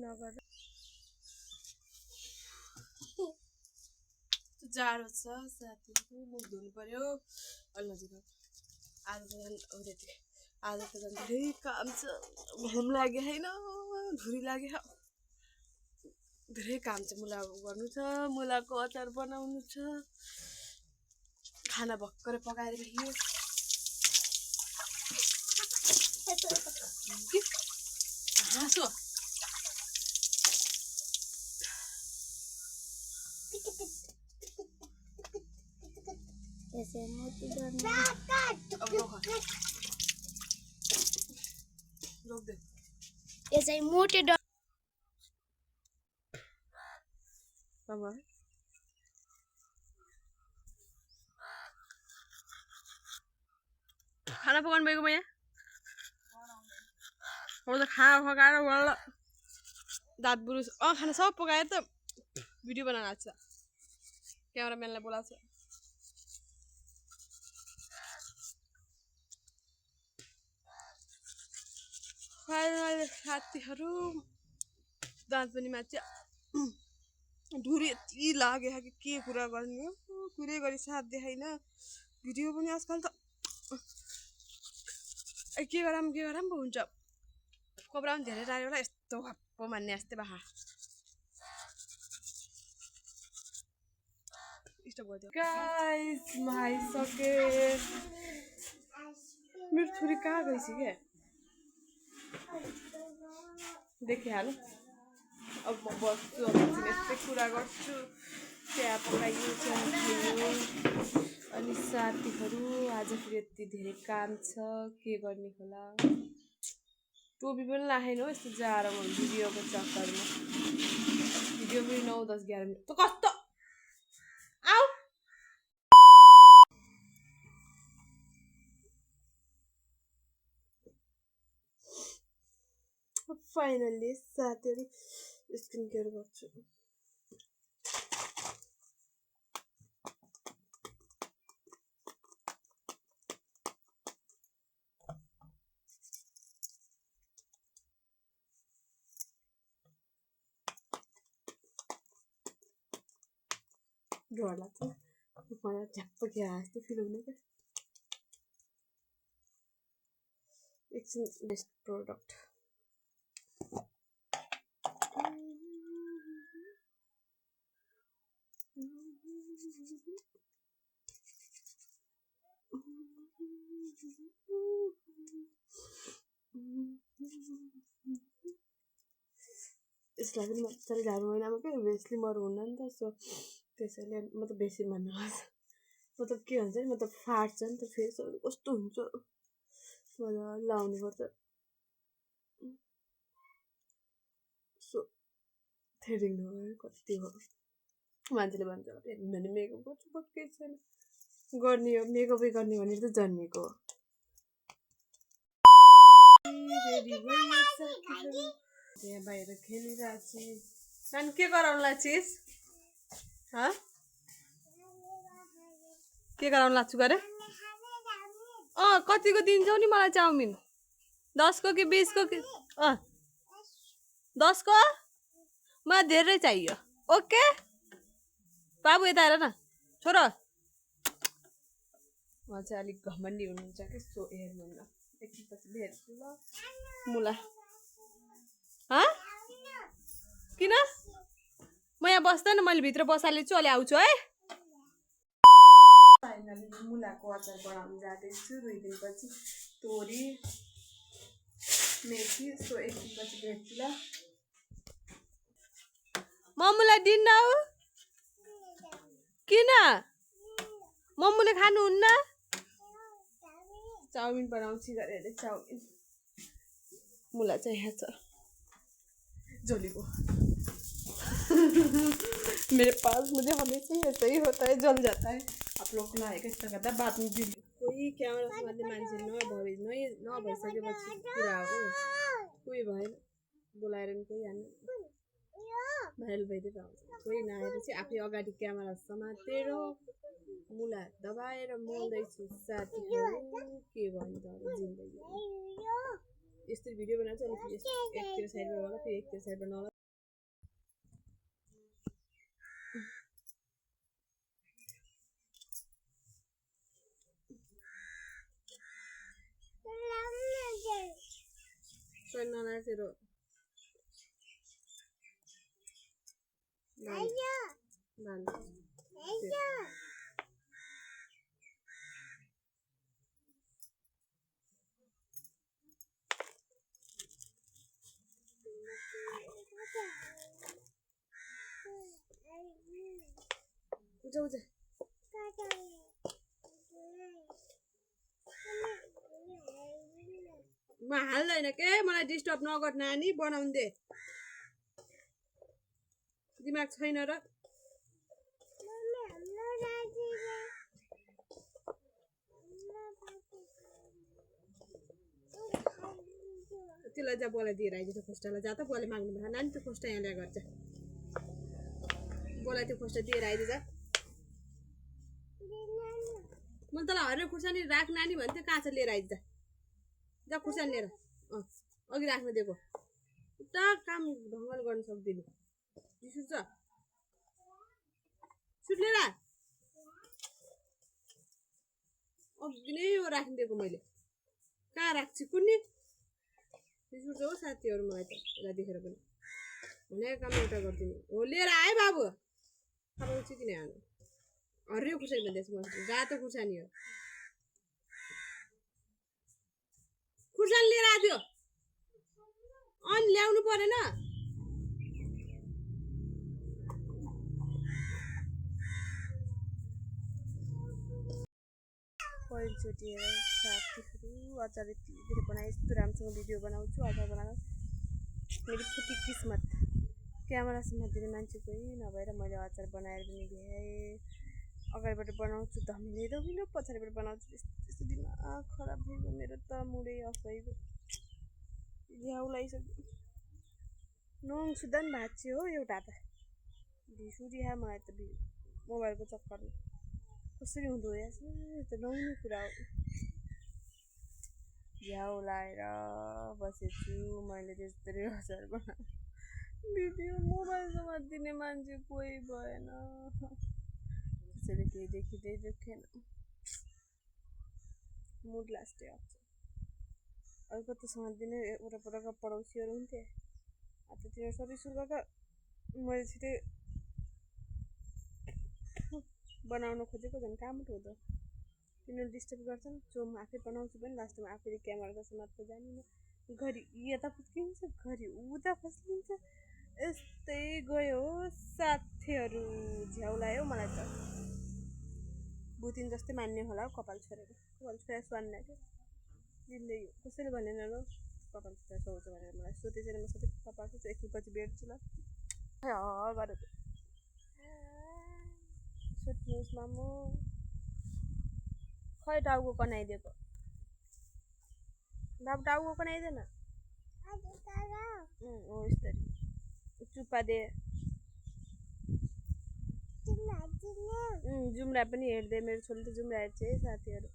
नगर जाडो छ साथीहरु मुख धुनु पर्यो अलि नजिक आज त झन् धेरै काम छ घाम लाग्यो हैन धुरी लाग्यो धेरै काम छ मुला गर्नु छ मुलाको अचार बनाउनु छ खाना भक्करै पकाएर हिँड्यो हाँसो ऐसे मोटी करना अब रोक दे ऐसे मोटे बाबा खाना पकाउनु भएको म यहाँ म त खाना पकाएर वल्ल दाँत बुरुस खाना सब पकाएर त भिडियो बनाउन आएको छ क्यामेराम्यानलाई बोलाएको छ साथीहरू दाँत पनि माथि धुरी यति लाग्यो के कुरा गर्ने कुरै गरी साथ देखाइन भिडियो पनि आजकल त के गरौँ पो हुन्छ कपडा पनि धेरै लाग्यो होला यस्तो हप्पो मान्ने जस्तै बाखा गाइस आइसके मेरो छुरी कहाँ गइसक्यो क्या देखिहाल्नु अब म बस्छु यस्तै कुरा गर्छु चिया पकाइयो चिया खाइयो अनि साथीहरू आज फेरि यति धेरै काम छ के गर्ने होला टोपी पनि लाखेन हो यस्तो जाडोमा भिडियोको चक्करमा भिडियो पनि 9, 10, 11 मिनट त कस्तो आऊ फाइनली साथीहरू स्किन केयर गर्छु डर लाग्छ मलाई झ्याप्प घिया जस्तो फिल हुने क्या एकछिन बेस्ट प्रोडक्ट यसलाई पनि मजाले जाडो महिनामा क्या बेसी मर्नु हुन्न नि त सो त्यसैले मतलब बेसी भन्नु मतलब के भन्छ नि मतलब फाट्छ नि त फेसहरू कस्तो हुन्छ मजाले लाउनु पर्छ सो थ्रेडिङ नगरेर कति हो मान्छेले भन्छ भने मेकअप गर्छु पक्कै छैन गर्ने हो मेकअपै गर्ने भनेर त जन्मेको हो यहाँ बाहिर खेलिरहेको छु नानी के गराउनुलाई चिज के गराउनु लाग्छु गरे कतिको दिन्छौ नि मलाई चाउमिन 10 को कि 20 को कि 10 को मलाई धेरै चाहियो ओके बाबु यता हेर न छोरो म चाहिँ अलिक घमण्डी हुनुहुन्छ कि सो हेर्नुहुन्न एकछिनपछि भेट्छु ल मुला किन म यहाँ बस्दैन मैले भित्र बसालेछु अलि आउँछु है फाइनली मुलाको अचार बनाउनु जाँदैछु 2 दिनपछि तोरी मेथी सो एकछिनपछि भेट्छु ल मम्मुलाई दिन्न किन मम्मुले खानुहुन्न चाउमिन बनाउँछु गरेर चाउमिन मुला चाहिँ यहाँ छ जलेको मेरे पास मुझे हमेशा ऐसा ही होता है जल जाता है आप लोग को लाइक इतना करता बात में भी कोही क्यामेरा समात्ने मान्छे नभइसकेपछि कुरा हो कोही भएन बोलाएर नि कोही हाल्नु भाइरल भइदिएर आउँछ कोही नआएपछि आफै अगाडि क्यामेरा समातेर मुला दबाएर मोल्दैछु साथीहरू के भन्नु त अब जिन्दगी यस्तो भिडियो बनाउँछ अनि एकतिर साइडमा होला फेरि एकतिर साइडमा नहोला पनि नलाग तेरो उजा म हाल्दैन के मलाई डिस्टर्ब नगर नानी बनाउनु दे दिमाग छैन र त्यसलाई जा बोला दिएर आइदिन्छ खोस्टालाई जा त बोले माग्नु भएन नानी त्यो खोस्टा यहाँ ल्या गर्छ बोला त्यो खोस्टा दिएर आइदिन्छ मैले तँलाई हरेर खुर्सानी राख नानी भन्थ्यो कहाँ छ लिएर आइदिन्छ जा खुर्सानी लिएर अघि राख्नु दिएको उता काम ढङ्गले गर्न सक्दिनँ रिस उठ्छ सुट लिएर अघि नै यो राखिदिएको मैले कहाँ राख्छु कुन्नी रिस उठ्छ हो साथीहरू मलाई त यसलाई देखेर पनि भनेको काम एउटा गरिदिनु हो लिएर आए बाबु अब चाहिँ किन हाल्नु हरियो खुर्सानी भन्दैछु म रातो खुर्सानी हो खुर्सानी लिएर आयो अनि ल्याउनु परेन पहिलोचोटि साथीहरू अचार यति धेरै बनाएँ यस्तो राम्रोसँग भिडियो बनाउँछु अचार बनाएर मेरो फुटी किस्मत क्यामेरा समात्दिने मान्छे कोही नभएर मैले अचार बनाएर पनि भ्याएँ अगाडिबाट बनाउँछु धमिलो पछाडिबाट बनाउँछु त्यस्तो दिमाग खराब भइगयो मेरो त मुडै अफ भइगयो झ्याउ लगाइसक्यो नोङ सुधा पनि भएको थियो हो एउटा त रिस उठिहाल्यो मलाई त मोबाइलको चक्करमा कसरी हुँदो रहेछ त नहुने कुरा हो झ्याउ लाएर बसेछु मैले त्यस्तै अचार बनाएर भिडियो मोबाइल समात्दिने मान्छे कोही भएन त्यसैले केही देखिँदै देखेन मुड लास्टै आउँछ अर्को त समात्दिने वरपरका पडोसीहरू हुन्थे अब त तिनीहरू सबै सुरु गरेर मैले छिटै बनाउन खोजेको झन् कहाँबाट हुँदो तिनीहरू डिस्टर्ब गर्छन् सो म आफै बनाउँछु पनि लास्टमा आफैले क्यामेरा समात्न जानिनँ घरि यता फस्किन्छ घरि उता फस्किन्छ यस्तै गयो हो साथीहरू झ्याउ लाग्यो मलाई त भुतिन जस्तै मान्ने होला हौ कपाल छोडेर स्वान्ने क्या जिन्दगी कसैले भनेन ल कपाल छोडेर सुहाउँछ भनेर मलाई सो त्यसरी म सधैँ कपाल छोड्छु एकछिनपछि भेट्छु ल गरेर सोध्नुहोस् मामु खै टाउको कनाइदिएको बाबु टाउको कनाइदिएन हो यस्तरी चुप्पा दे जुम्रा पनि हेर्दै मेरो छोरीले त जुम्रा हेर्छ है साथीहरू